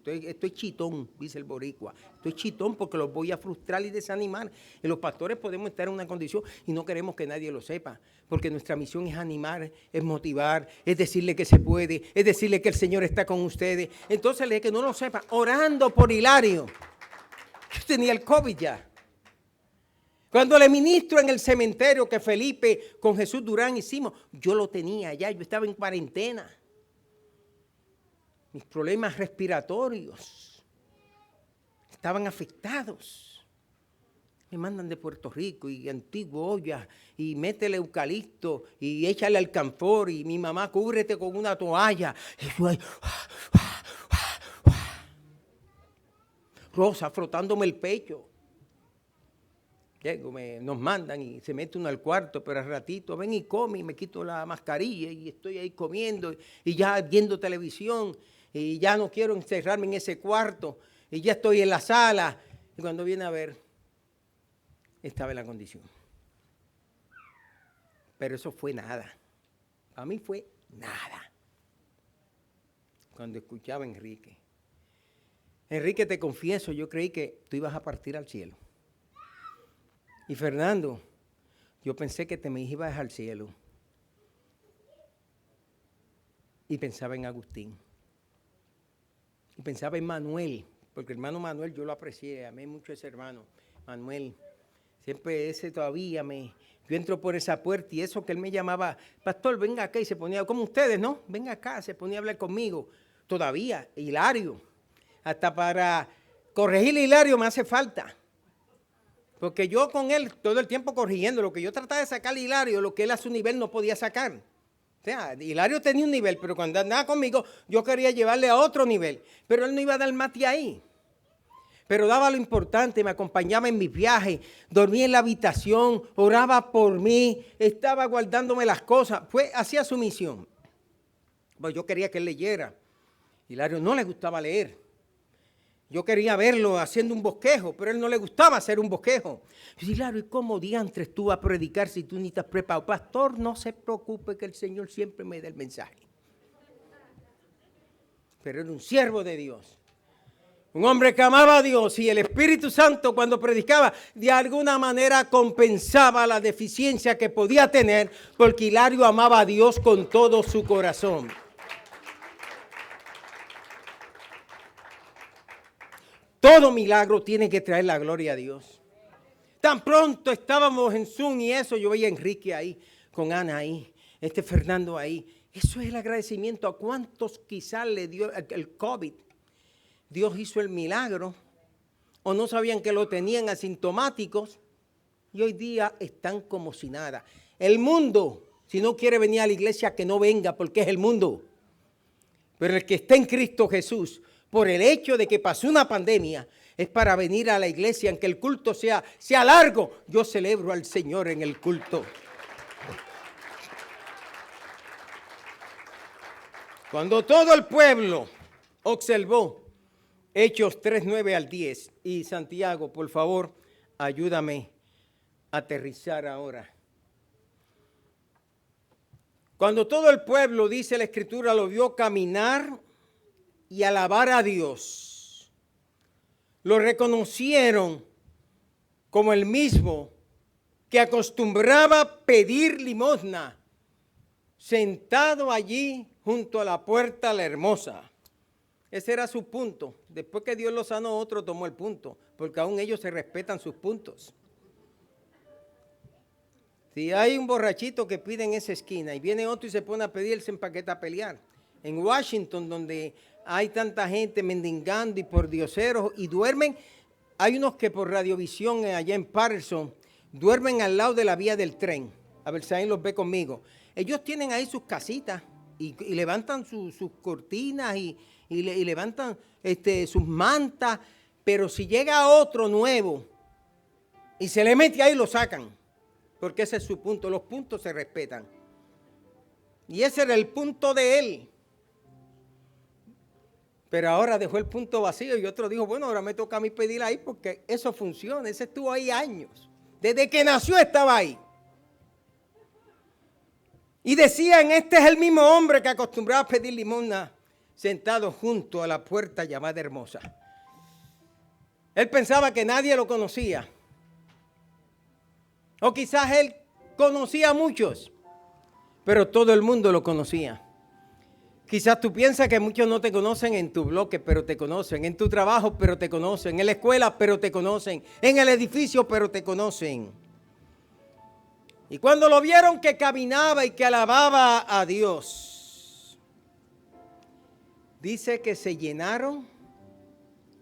Estoy chitón, dice el boricua. Estoy chitón porque los voy a frustrar y desanimar. Y los pastores podemos estar en una condición y no queremos que nadie lo sepa. Porque nuestra misión es animar, es motivar, es decirle que se puede, es decirle que el Señor está con ustedes. Entonces, le que no lo sepa, orando por Hilario. Yo tenía el COVID ya. Cuando le ministro en el cementerio que Felipe con Jesús Durán hicimos, yo lo tenía ya, yo estaba en cuarentena. Mis problemas respiratorios estaban afectados. Me mandan de Puerto Rico y Antiguo olla y métele eucalipto y échale alcanfor y mi mamá cúbrete con una toalla. Rosa frotándome el pecho. Nos mandan y se mete uno al cuarto, pero al ratito ven y come y me quito la mascarilla y estoy ahí comiendo y ya viendo televisión y ya no quiero encerrarme en ese cuarto y ya estoy en la sala. Y cuando viene a ver, estaba en la condición. Pero eso fue nada. A mí fue nada. Cuando escuchaba a Enrique. Enrique, te confieso, yo creí que tú ibas a partir al cielo. Y Fernando, yo pensé que te me ibas al cielo. Y pensaba en Agustín. Y pensaba en Manuel, porque el hermano Manuel yo lo aprecié, amé mucho a ese hermano, Manuel. Siempre ese todavía yo entro por esa puerta y eso que él me llamaba, pastor, venga acá, y se ponía, como ustedes, ¿no? Venga acá, se ponía a hablar conmigo. Todavía, Hilario, hasta para corregir a Hilario me hace falta. Porque yo con él todo el tiempo corrigiendo, lo que yo trataba de sacar a Hilario, lo que él a su nivel no podía sacar. O sea, Hilario tenía un nivel, pero cuando andaba conmigo, yo quería llevarle a otro nivel. Pero él no iba a dar mate ahí. Pero daba lo importante, me acompañaba en mis viajes, dormía en la habitación, oraba por mí, estaba guardándome las cosas. Hacía su misión. Pues yo quería que él leyera. Hilario no le gustaba leer. Yo quería verlo haciendo un bosquejo, pero a él no le gustaba hacer un bosquejo. Yo dije, Hilario, ¿y cómo diantres tú vas a predicar si tú ni estás preparado? Pastor, no se preocupe que el Señor siempre me dé el mensaje. Pero era un siervo de Dios. Un hombre que amaba a Dios y el Espíritu Santo cuando predicaba de alguna manera compensaba la deficiencia que podía tener porque Hilario amaba a Dios con todo su corazón. Todo milagro tiene que traer la gloria a Dios. Tan pronto estábamos en Zoom y eso, yo veía a Enrique ahí, con Ana ahí, Fernando ahí. Eso es el agradecimiento a cuántos quizás le dio el COVID. Dios hizo el milagro o no sabían que lo tenían asintomáticos y hoy día están como si nada. El mundo, si no quiere venir a la iglesia, que no venga porque es el mundo. Pero el que está en Cristo Jesús, por el hecho de que pasó una pandemia, es para venir a la iglesia, aunque el culto sea largo. Yo celebro al Señor en el culto. Cuando todo el pueblo observó Hechos 3:9 al 10, y Santiago, por favor, ayúdame a aterrizar ahora. Cuando todo el pueblo, dice la Escritura, lo vio caminar y alabar a Dios, lo reconocieron como el mismo que acostumbraba pedir limosna, sentado allí junto a la puerta la hermosa. Ese era su punto. Después que Dios lo sanó, otro tomó el punto, porque aún ellos se respetan sus puntos. Si hay un borrachito que pide en esa esquina y viene otro y se pone a pedir, él se empaqueta a pelear. En Washington, donde hay tanta gente mendigando y por dioseros y duermen, hay unos que por radiovisión allá en Patterson duermen al lado de la vía del tren. A ver si alguien los ve conmigo. Ellos tienen ahí sus casitas y levantan sus cortinas y levantan sus mantas, pero si llega otro nuevo y se le mete ahí, lo sacan, porque ese es su punto. Los puntos se respetan. Y ese era el punto de él. Pero ahora dejó el punto vacío y otro dijo, bueno, ahora me toca a mí pedir ahí porque eso funciona. Ese estuvo ahí años. Desde que nació estaba ahí. Y decían, este es el mismo hombre que acostumbraba a pedir limosna sentado junto a la puerta llamada Hermosa. Él pensaba que nadie lo conocía. O quizás él conocía a muchos, pero todo el mundo lo conocía. Quizás tú piensas que muchos no te conocen en tu bloque, pero te conocen. En tu trabajo, pero te conocen. En la escuela, pero te conocen. En el edificio, pero te conocen. Y cuando lo vieron que caminaba y que alababa a Dios, dice que se llenaron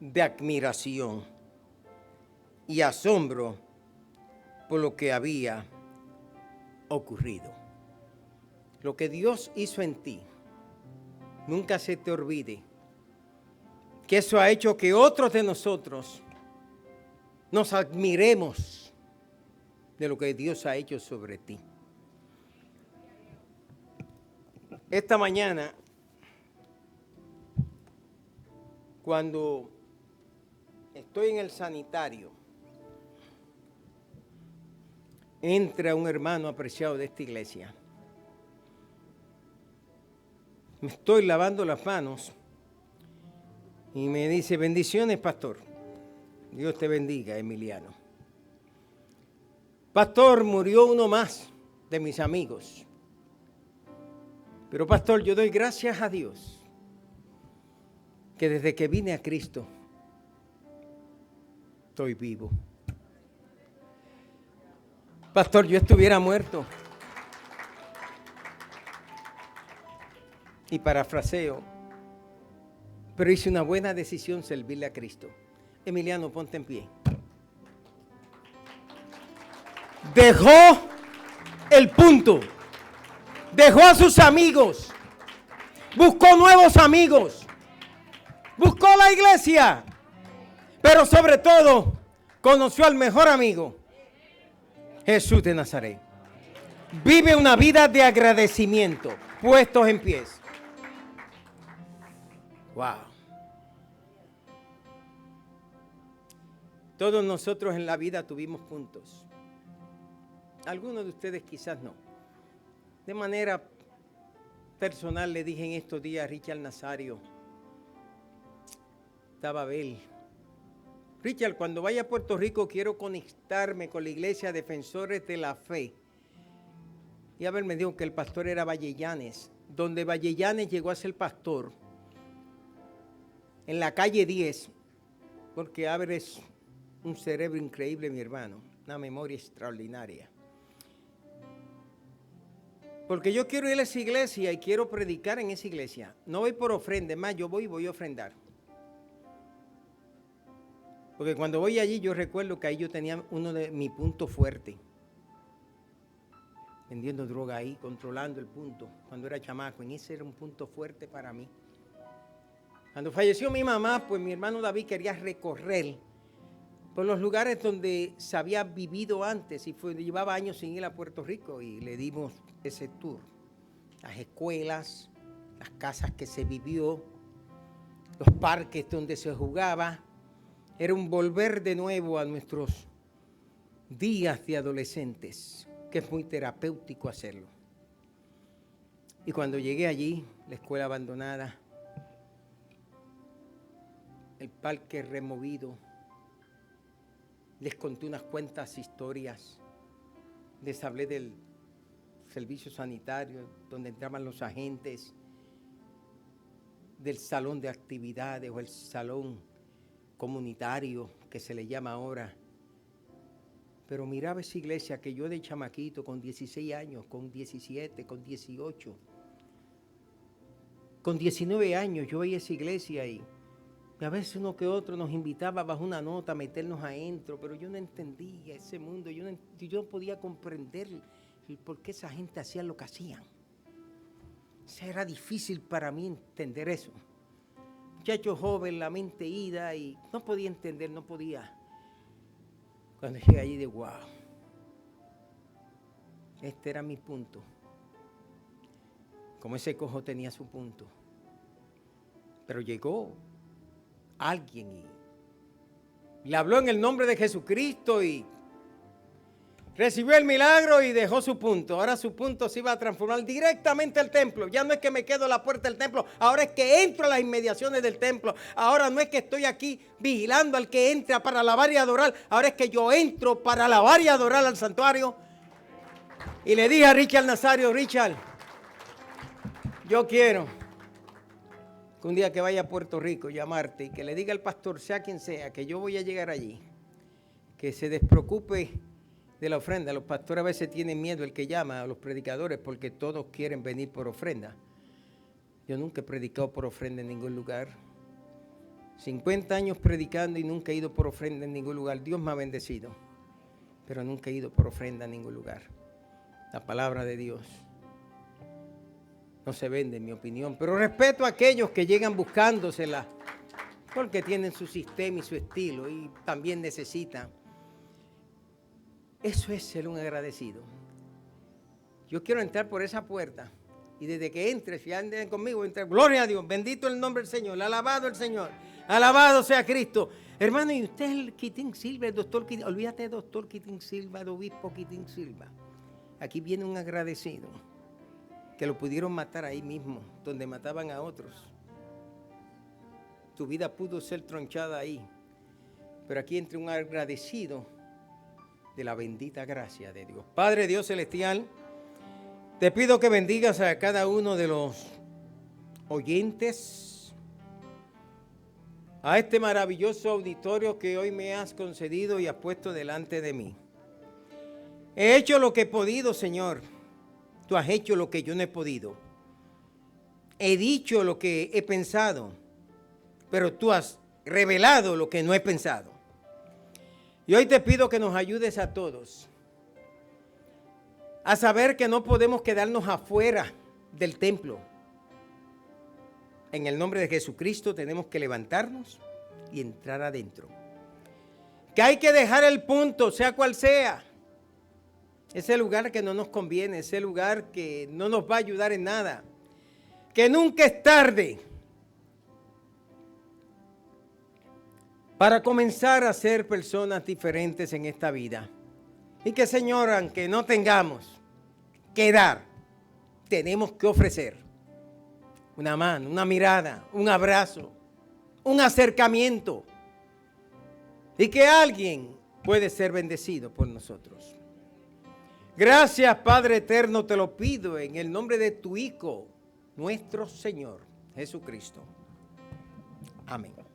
de admiración y asombro por lo que había ocurrido. Lo que Dios hizo en ti, nunca se te olvide que eso ha hecho que otros de nosotros nos admiremos de lo que Dios ha hecho sobre ti. Esta mañana, cuando estoy en el sanitario, entra un hermano apreciado de esta iglesia. Me estoy lavando las manos y me dice: bendiciones, pastor. Dios te bendiga, Emiliano. Pastor, murió uno más de mis amigos. Pero pastor, yo doy gracias a Dios que desde que vine a Cristo estoy vivo. Pastor, yo estuviera muerto. Y parafraseo, pero hice una buena decisión servirle a Cristo. Emiliano, ponte en pie. Dejó el punto. Dejó a sus amigos. Buscó nuevos amigos. Buscó la iglesia. Pero sobre todo, conoció al mejor amigo, Jesús de Nazaret. Vive una vida de agradecimiento. Puestos en pies. Wow. Todos nosotros en la vida tuvimos puntos. Algunos de ustedes quizás no. De manera personal le dije en estos días a Richard Nazario, estaba Abel: Richard, cuando vaya a Puerto Rico quiero conectarme con la iglesia Defensores de la Fe. Y Abel me dijo que el pastor era Vallellanes, donde Vallellanes llegó a ser pastor, en la calle 10, porque Abel es un cerebro increíble, mi hermano, una memoria extraordinaria. Porque yo quiero ir a esa iglesia y quiero predicar en esa iglesia. No voy por ofrenda, más yo voy a ofrendar. Porque cuando voy allí yo recuerdo que ahí yo tenía uno de mis puntos fuertes. Vendiendo droga ahí, controlando el punto, cuando era chamaco. Y ese era un punto fuerte para mí. Cuando falleció mi mamá, pues mi hermano David quería recorrer por los lugares donde se había vivido antes. Y llevaba años sin ir a Puerto Rico y le dimos ese tour. Las escuelas, las casas que se vivió, los parques donde se jugaba. Era un volver de nuevo a nuestros días de adolescentes, que es muy terapéutico hacerlo. Y cuando llegué allí, la escuela abandonada, el parque removido, les conté unas cuantas historias, les hablé del servicio sanitario, donde entraban los agentes, del salón de actividades o el salón comunitario que se le llama ahora. Pero miraba esa iglesia que yo de chamaquito, con 16 años, con 17, con 18, con 19 años, yo veía esa iglesia y a veces uno que otro nos invitaba bajo una nota a meternos adentro, pero yo no entendía ese mundo, yo no podía comprender por qué esa gente hacía lo que hacían. O sea, era difícil para mí entender eso. Muchacho joven, la mente ida y no podía entender, no podía. Cuando llegué allí de wow, este era mi punto. Como ese cojo tenía su punto. Pero llegó alguien y le habló en el nombre de Jesucristo y recibió el milagro y dejó su punto. Ahora su punto se iba a transformar directamente al templo. Ya no es que me quedo a la puerta del templo, ahora es que entro a las inmediaciones del templo. Ahora no es que estoy aquí vigilando al que entra para alabar y adorar. Ahora es que yo entro para alabar y adorar al santuario. Y le dije a Richard Nazario: Richard, yo quiero que un día que vaya a Puerto Rico llamarte y que le diga al pastor, sea quien sea, que yo voy a llegar allí, que se despreocupe de la ofrenda. Los pastores a veces tienen miedo, el que llama a los predicadores, porque todos quieren venir por ofrenda. Yo nunca he predicado por ofrenda en ningún lugar. 50 años predicando y nunca he ido por ofrenda en ningún lugar. Dios me ha bendecido, pero nunca he ido por ofrenda en ningún lugar. La palabra de Dios no se vende, en mi opinión, pero respeto a aquellos que llegan buscándosela, porque tienen su sistema y su estilo y también necesitan. Eso es ser un agradecido. Yo quiero entrar por esa puerta y desde que entre, si anden conmigo, gloria a Dios, bendito el nombre del Señor, alabado el Señor, alabado sea Cristo. Hermano, y usted es el Quitín Silva, el doctor Quitín, olvídate doctor Quitín Silva, el obispo Quitín Silva. Aquí viene un agradecido, que lo pudieron matar ahí mismo, donde mataban a otros. Tu vida pudo ser tronchada ahí, pero aquí entra un agradecido de la bendita gracia de Dios. Padre Dios celestial, te pido que bendigas a cada uno de los oyentes, a este maravilloso auditorio que hoy me has concedido y has puesto delante de mí. He hecho lo que he podido, Señor. Tú has hecho lo que yo no he podido. He dicho lo que he pensado, pero tú has revelado lo que no he pensado. Y hoy te pido que nos ayudes a todos a saber que no podemos quedarnos afuera del templo. En el nombre de Jesucristo tenemos que levantarnos y entrar adentro. Que hay que dejar el punto, sea cual sea. Ese lugar que no nos conviene, ese lugar que no nos va a ayudar en nada. Que nunca es tarde para comenzar a ser personas diferentes en esta vida. Y que, Señor, aunque no tengamos que dar, tenemos que ofrecer una mano, una mirada, un abrazo, un acercamiento. Y que alguien puede ser bendecido por nosotros. Gracias, Padre eterno, te lo pido en el nombre de tu Hijo, nuestro Señor Jesucristo. Amén.